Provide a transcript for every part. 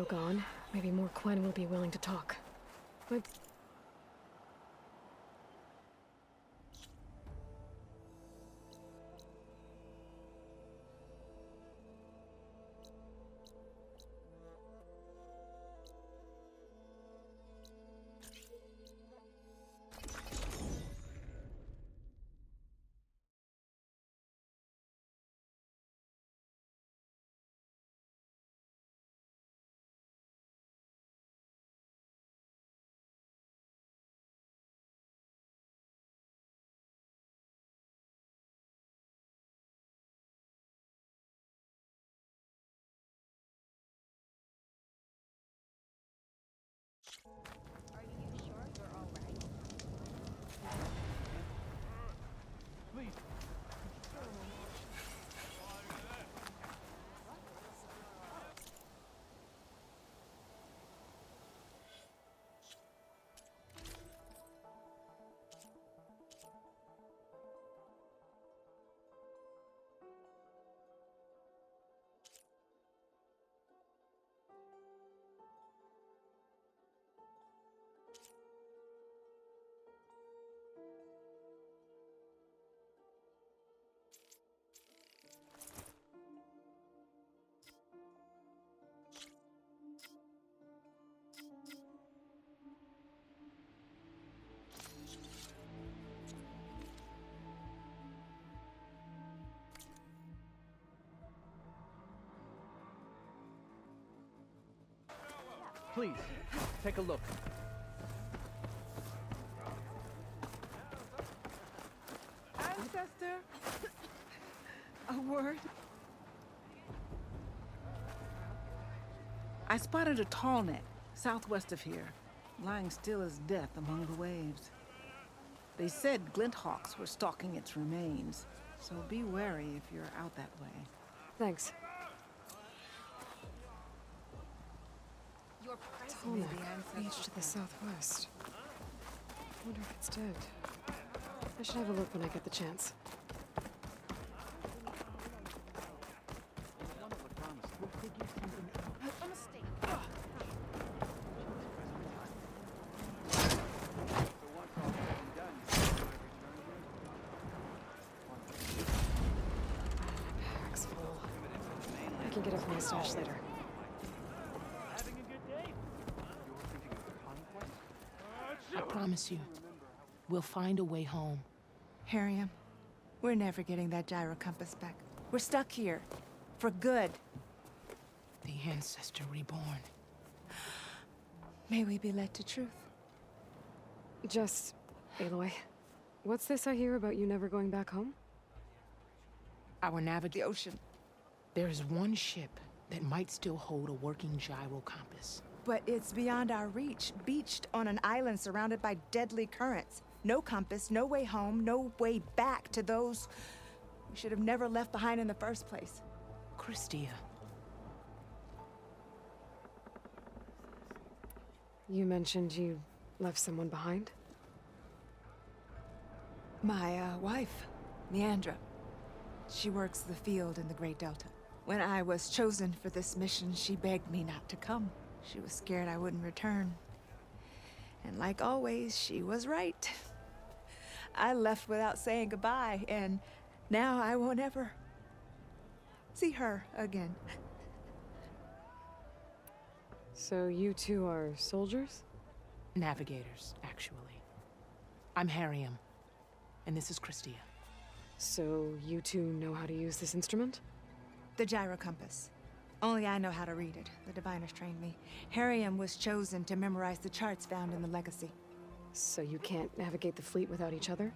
Gone, maybe more Quen will be willing to talk. But Please, take a look. Ancestor? A word? I spotted a tall neck, southwest of here, lying still as death among the waves. They said Glinthawks were stalking its remains, so be wary if you're out that way. thanks. Tallneck, beach to the southwest. Wonder if it's dead. I should have a look when I get the chance. Pack's full. I can get it from my stash later. I promise you, we'll find a way home. Harriam, we're never getting that gyro compass back. We're stuck here. For good. The Ancestor reborn. May we be led to truth. Jess, Aloy, what's this I hear about you never going back home? Our The navigator. ocean. There is one ship that might still hold a working gyro compass. But it's beyond our reach. Beached on an island surrounded by deadly currents. No compass, no way home, no way back to those we should have never left behind in the first place. Christia. You mentioned you left someone behind? My wife, Neandra. She works the field in the Great Delta. When I was chosen for this mission, she begged me not to come. She was scared I wouldn't return. And like always, she was right. I left without saying goodbye, and now I won't ever see her again. So you two are soldiers? Navigators, actually. I'm Harriam, and this is Christia. So you two know how to use this instrument? The gyro compass. Only I know how to read it. The diviners trained me. Harriam was chosen to memorize the charts found in the Legacy. So you can't navigate the fleet without each other?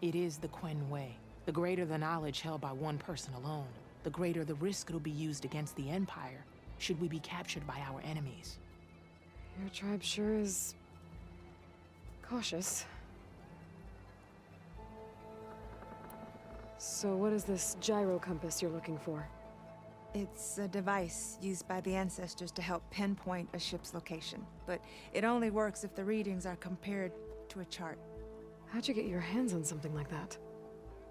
It is the Quen Way. The greater the knowledge held by one person alone, the greater the risk it'll be used against the Empire, should we be captured by our enemies. Your tribe sure is cautious. So what is this gyro compass you're looking for? It's a device used by the ancestors to help pinpoint a ship's location, but it only works if the readings are compared to a chart. How'd you get your hands on something like that?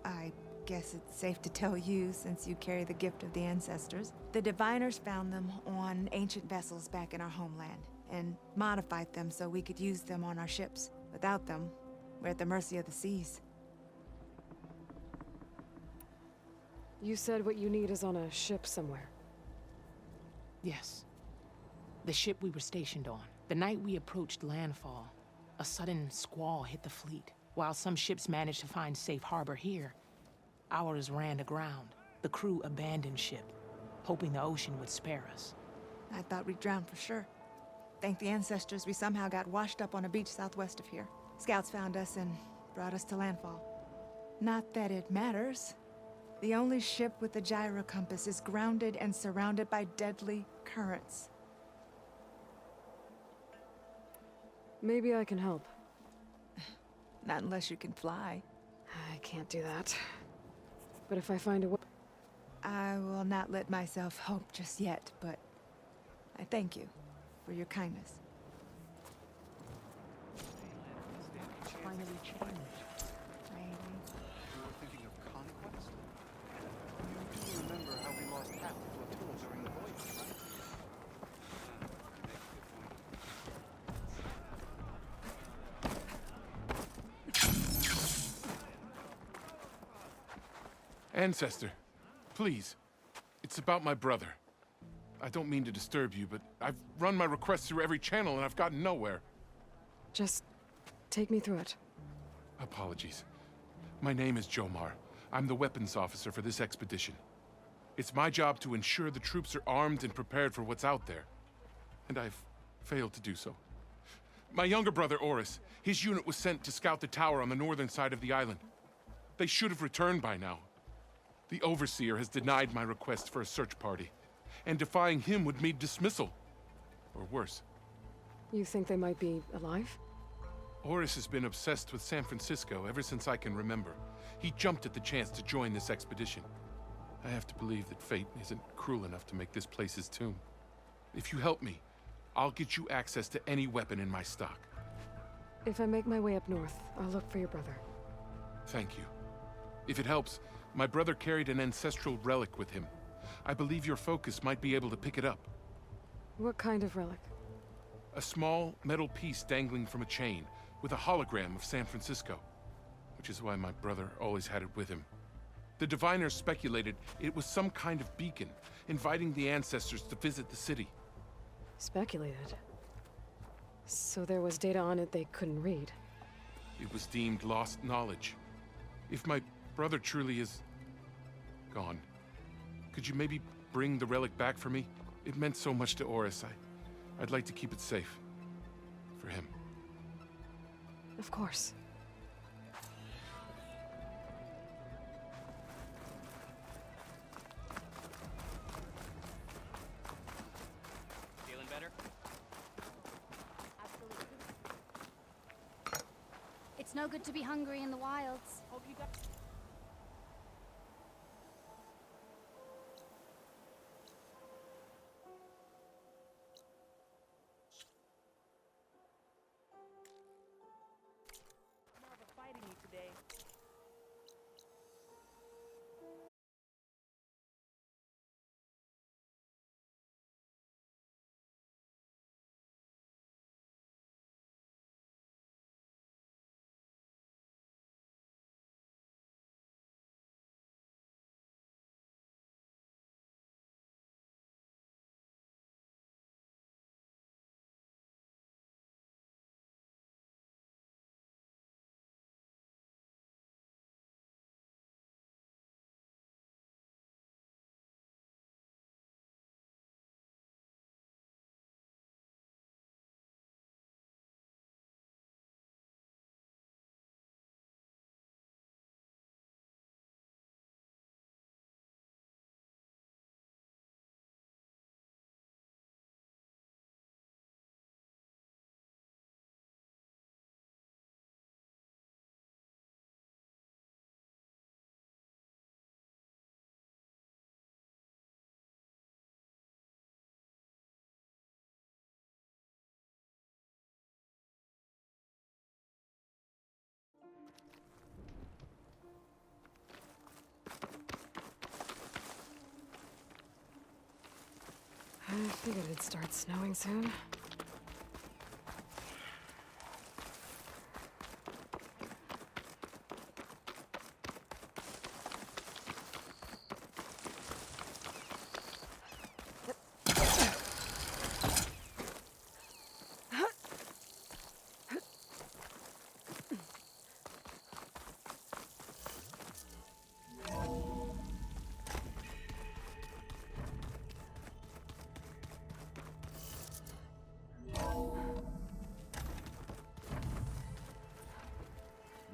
I guess it's safe to tell you since you carry the gift of the ancestors. The diviners found them on ancient vessels back in our homeland and modified them so we could use them on our ships. Without them, we're at the mercy of the seas. You said what you need is on a ship somewhere. Yes. The ship we were stationed on. The night we approached landfall, a sudden squall hit the fleet. While some ships managed to find safe harbor here, ours ran aground. The crew abandoned ship, hoping the ocean would spare us. I thought we'd drown for sure. Thank the ancestors we somehow got washed up on a beach southwest of here. Scouts found us and brought us to landfall. Not that it matters. The only ship with the gyro compass is grounded and surrounded by deadly currents. Maybe I can help. Not unless you can fly. I can't do that. But if I find a way... I will not let myself hope just yet, but I thank you for your kindness. Finally changed. You were thinking of conquest? You do remember how we lost half the flotilla during the voyage, right? Ancestor, please. It's about my brother. I don't mean to disturb you, but I've run my requests through every channel and I've gotten nowhere. Just take me through it. Apologies. My name is Jomar. I'm the weapons officer for this expedition. It's my job to ensure the troops are armed and prepared for what's out there. And I've failed to do so. My younger brother, Oris, his unit was sent to scout the tower on the northern side of the island. They should have returned by now. The Overseer has denied my request for a search party, and defying him would mean dismissal. Or worse. You think they might be alive? Oris has been obsessed with San Francisco ever since I can remember. He jumped at the chance to join this expedition. I have to believe that fate isn't cruel enough to make this place his tomb. If you help me, I'll get you access to any weapon in my stock. If I make my way up north, I'll look for your brother. Thank you. If it helps, my brother carried an ancestral relic with him. I believe your focus might be able to pick it up. What kind of relic? A small metal piece dangling from a chain with a hologram of San Francisco, which is why my brother always had it with him. The diviners speculated it was some kind of beacon, inviting the ancestors to visit the city. Speculated. So there was data on it they couldn't read. It was deemed lost knowledge. If my brother truly is gone, could you maybe bring the relic back for me? It meant so much to Oris. I'd like to keep it safe. For him. Of course. Feeling better? Absolutely. It's no good to be hungry in the wilds. Hope you got fighting me today. it starts snowing soon?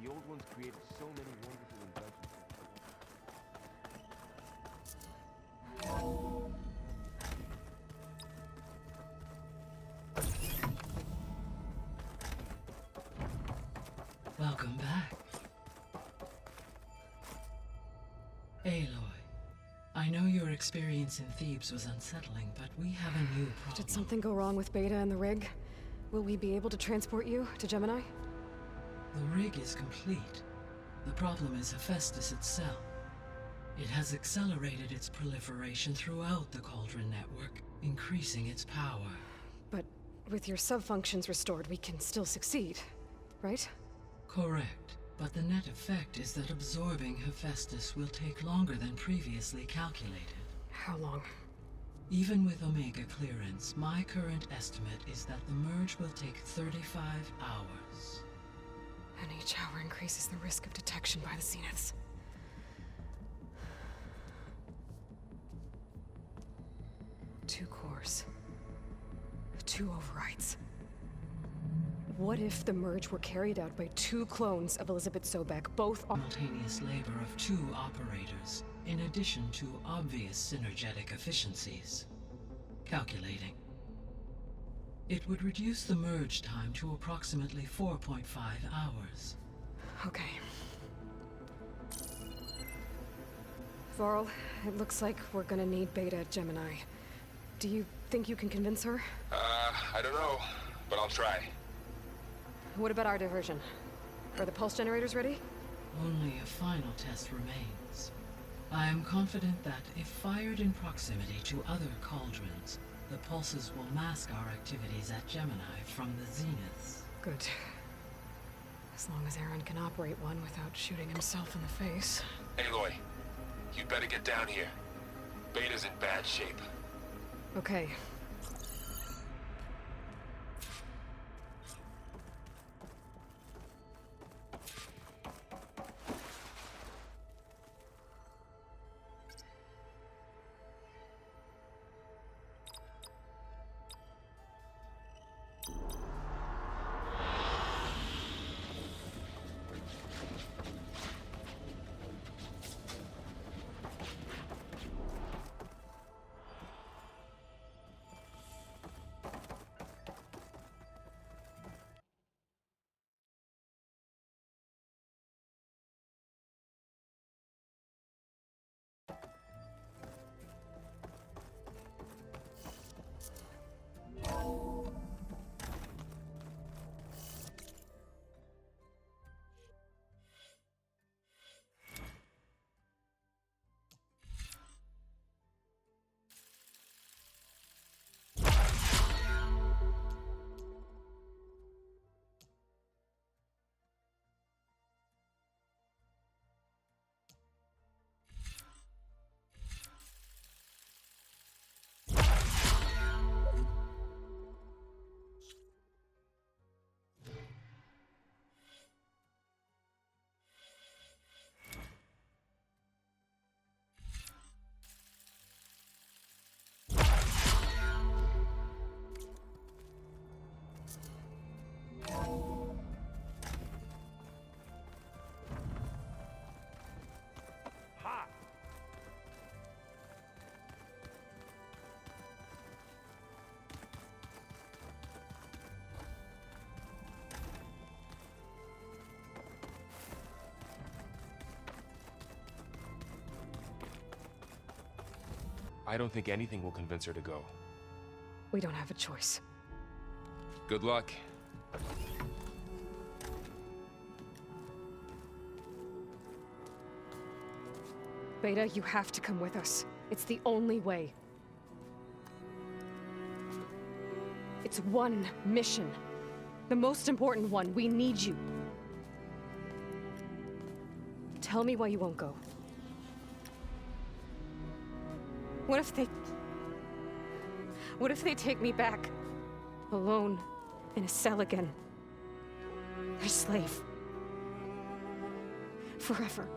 The old ones created so many wonderful inventions. Welcome back. Aloy, I know your experience in Thebes was unsettling, but we have a new problem. Did something go wrong with Beta and the rig? Will we be able to transport you to Gemini? The rig is complete. The problem is Hephaestus itself. It has accelerated its proliferation throughout the Cauldron network, increasing its power. But with your sub-functions restored, we can still succeed, right? Correct. But the net effect is that absorbing Hephaestus will take longer than previously calculated. How long? Even with Omega clearance, my current estimate is that the merge will take 35 hours. And each hour increases the risk of detection by the Zeniths. Two cores. Two overrides. What if the merge were carried out by two clones of Elizabeth Sobek, both simultaneous labor of two operators, in addition to obvious synergetic efficiencies? Calculating. It would reduce the merge time to approximately 4.5 hours. Okay. Varl, it looks like we're gonna need Beta at Gemini. Do you think you can convince her? I don't know, but I'll try. What about our diversion? Are the pulse generators ready? Only a final test remains. I am confident that if fired in proximity to other cauldrons, the pulses will mask our activities at Gemini from the Zeniths. Good. As long as Aaron can operate one without shooting himself in the face. Aloy, you better get down here. Beta's in bad shape. Okay. I don't think anything will convince her to go. We don't have a choice. Good luck. Beta, you have to come with us. It's the only way. It's one mission. The most important one. We need you. Tell me why you won't go. What if they take me back? Alone, in a cell again. Their slave. Forever.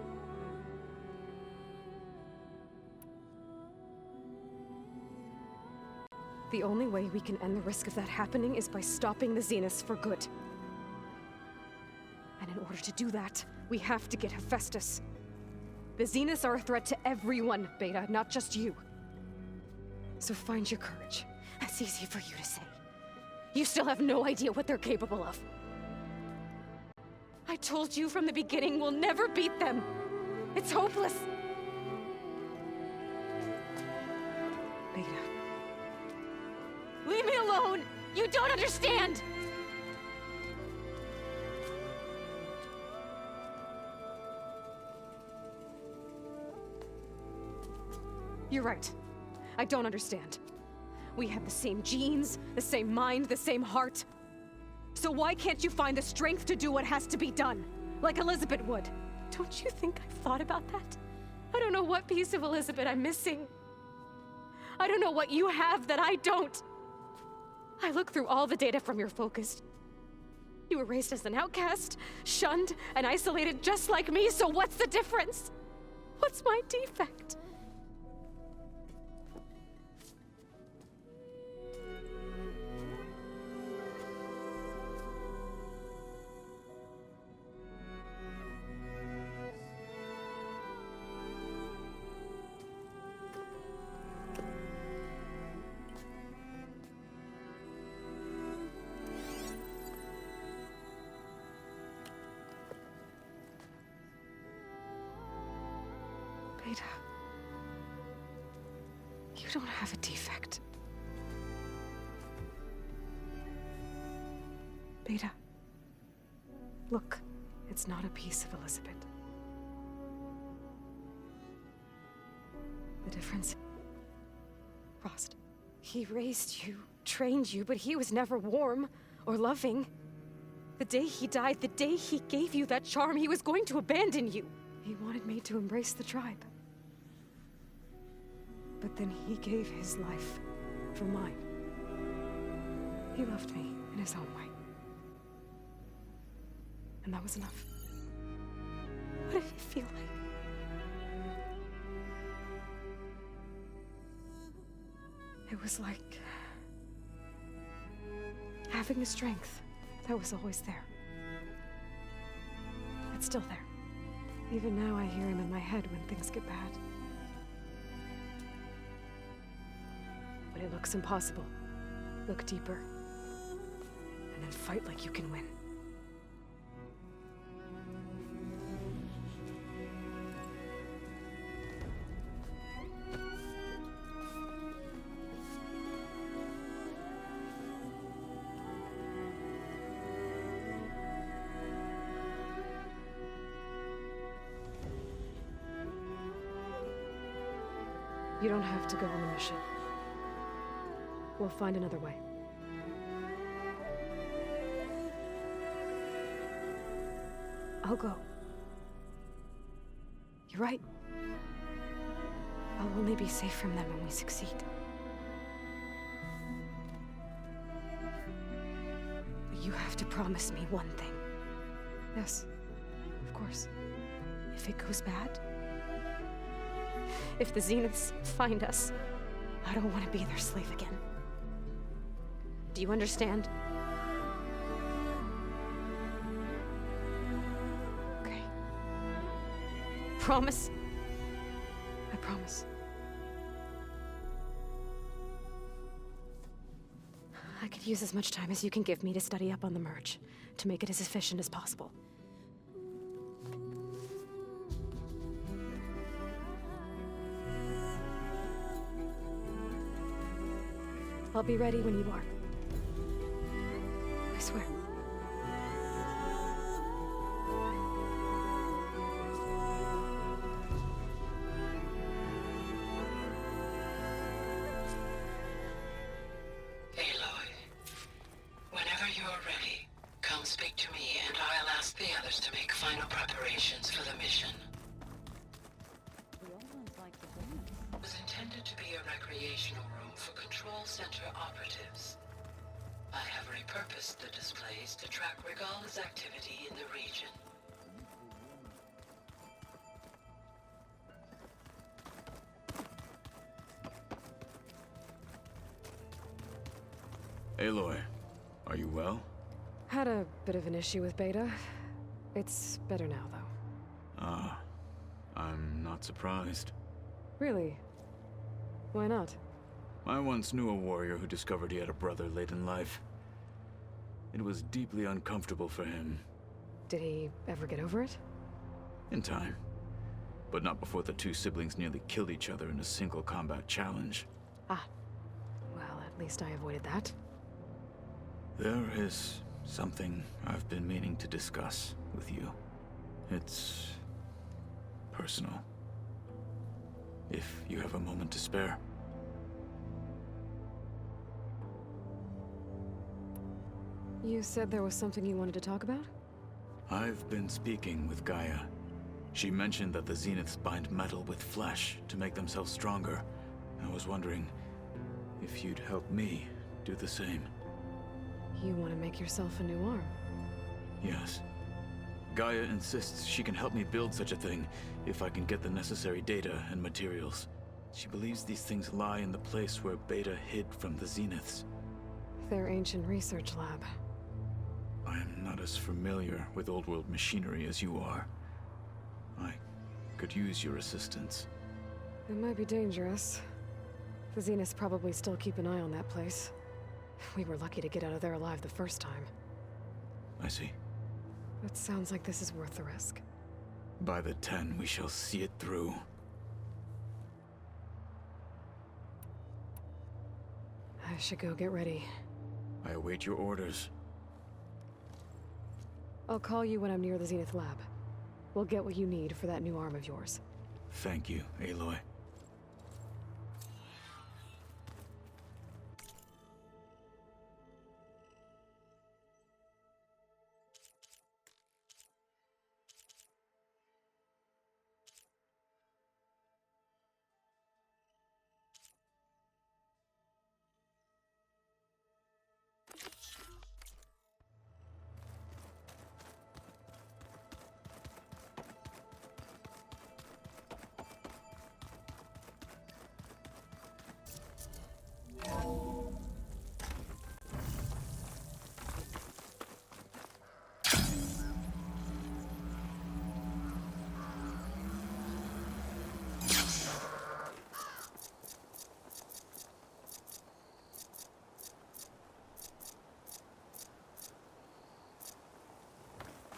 The only way we can end the risk of that happening is by stopping the Zeniths for good. And in order to do that, we have to get Hephaestus. The Zeniths are a threat to everyone, Beta, not just you. So find your courage. That's easy for you to say. You still have no idea what they're capable of. I told you from the beginning we'll never beat them. It's hopeless. Beta. Leave me alone! You don't understand! You're right. I don't understand. We have the same genes, the same mind, the same heart. So why can't you find the strength to do what has to be done? Like Elizabeth would. Don't you think I've thought about that? I don't know what piece of Elizabeth I'm missing. I don't know what you have that I don't. I look through all the data from your focus. You were raised as an outcast, shunned, and isolated just like me, so what's the difference? What's my defect? Beta, you don't have a defect. Beta, look, it's not a piece of Elizabeth. The difference... Frost, he raised you, trained you, but he was never warm or loving. The day he died, the day he gave you that charm, he was going to abandon you. He wanted me to embrace the tribe. But then he gave his life for mine. He loved me in his own way. And that was enough. What did it feel like? It was like having the strength that was always there. It's still there. Even now I hear him in my head when things get bad. When it looks impossible, look deeper. And then fight like you can win. You don't have to go on the mission. We'll find another way. I'll go. You're right. I'll only be safe from them when we succeed. But you have to promise me one thing. Yes, of course. If it goes bad, if the Zeniths find us, I don't want to be their slave again. Do you understand? Okay. Promise? I promise. I could use as much time as you can give me to study up on the merge, to make it as efficient as possible. I'll be ready when you are. I swear. Aloy, quarters to make final preparations for the mission. It was intended to be a recreational room for Control Center operatives. I have repurposed the displays to track Regala's activity in the region. Aloy, are you well? Had a bit of an issue with Beta. It's better now, though. Ah, I'm not surprised. Really? Why not? I once knew a warrior who discovered he had a brother late in life. It was deeply uncomfortable for him. Did he ever get over it? In time. But not before the two siblings nearly killed each other in a single combat challenge. Ah. Well, at least I avoided that. There is something I've been meaning to discuss with you. It's personal. If you have a moment to spare. You said there was something you wanted to talk about? I've been speaking with Gaia. She mentioned that the Zeniths bind metal with flesh to make themselves stronger. I was wondering if you'd help me do the same. You want to make yourself a new arm? Yes. Gaia insists she can help me build such a thing if I can get the necessary data and materials. She believes these things lie in the place where Beta hid from the Zeniths. Their ancient research lab. I am not as familiar with old world machinery as you are. I could use your assistance. It might be dangerous. The Zeniths probably still keep an eye on that place. We were lucky to get out of there alive the first time. I see. It sounds like this is worth the risk. By the 10, we shall see it through. I should go get ready. I await your orders. I'll call you when I'm near the Zenith lab. We'll get what you need for that new arm of yours. Thank you, Aloy.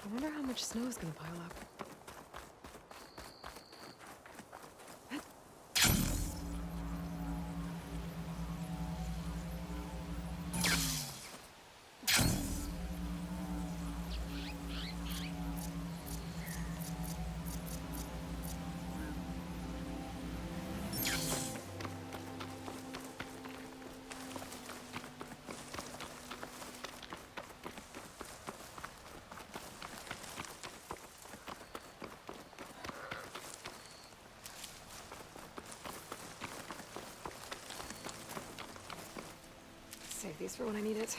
I wonder how much snow is gonna pile up. Save these for when I need it.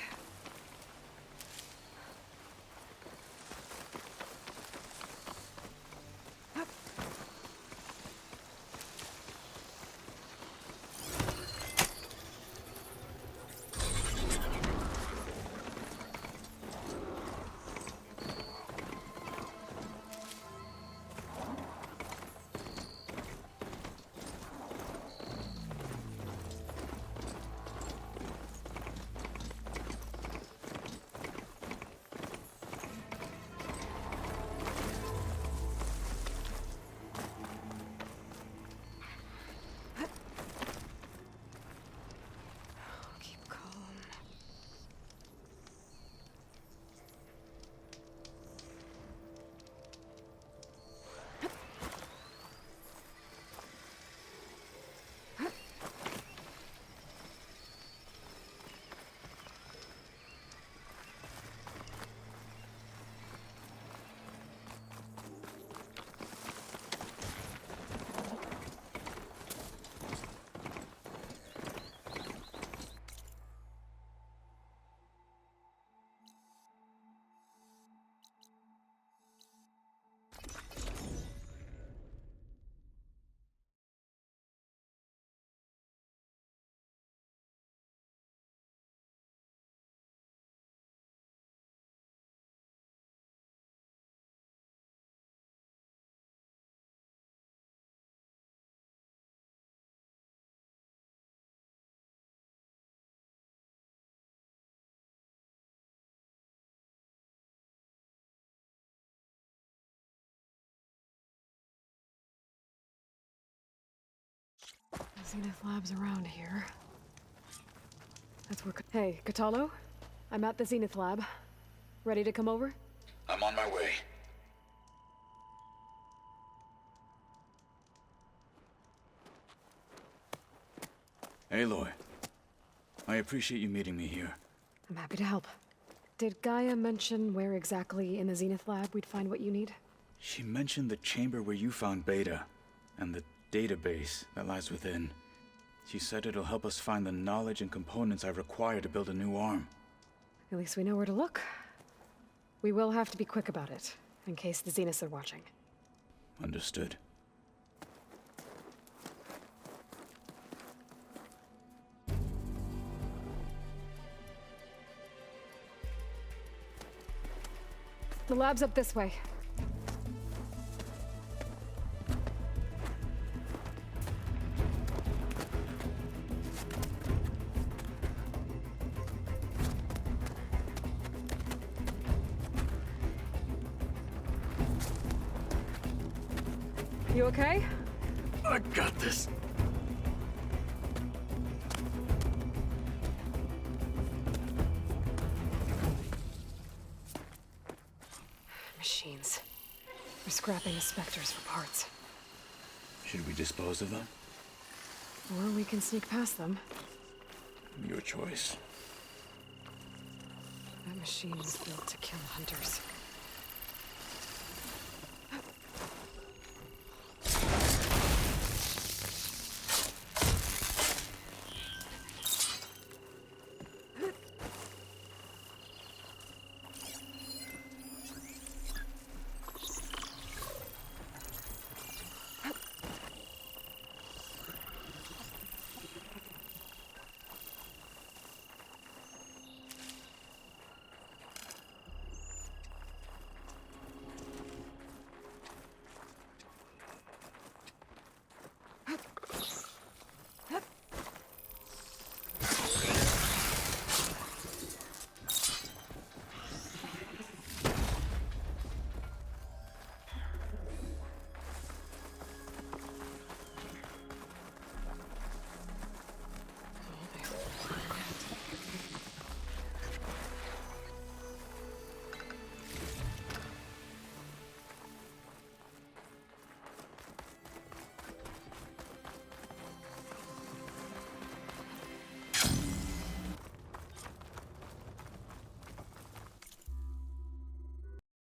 Zenith Lab's around here. That's where... Hey, Kotallo? I'm at the Zenith Lab. Ready to come over? I'm on my way. Aloy, I appreciate you meeting me here. I'm happy to help. Did Gaia mention where exactly in the Zenith Lab we'd find what you need? She mentioned the chamber where you found Beta, and the database that lies within. She said it'll help us find the knowledge and components I require to build a new arm. At least we know where to look. We will have to be quick about it, in case the Zeniths are watching. Understood. The lab's up this way. You okay? I got this. Machines. We're scrapping the Spectres for parts. Should we dispose of them? Or we can sneak past them. Your choice. That machine was built to kill hunters.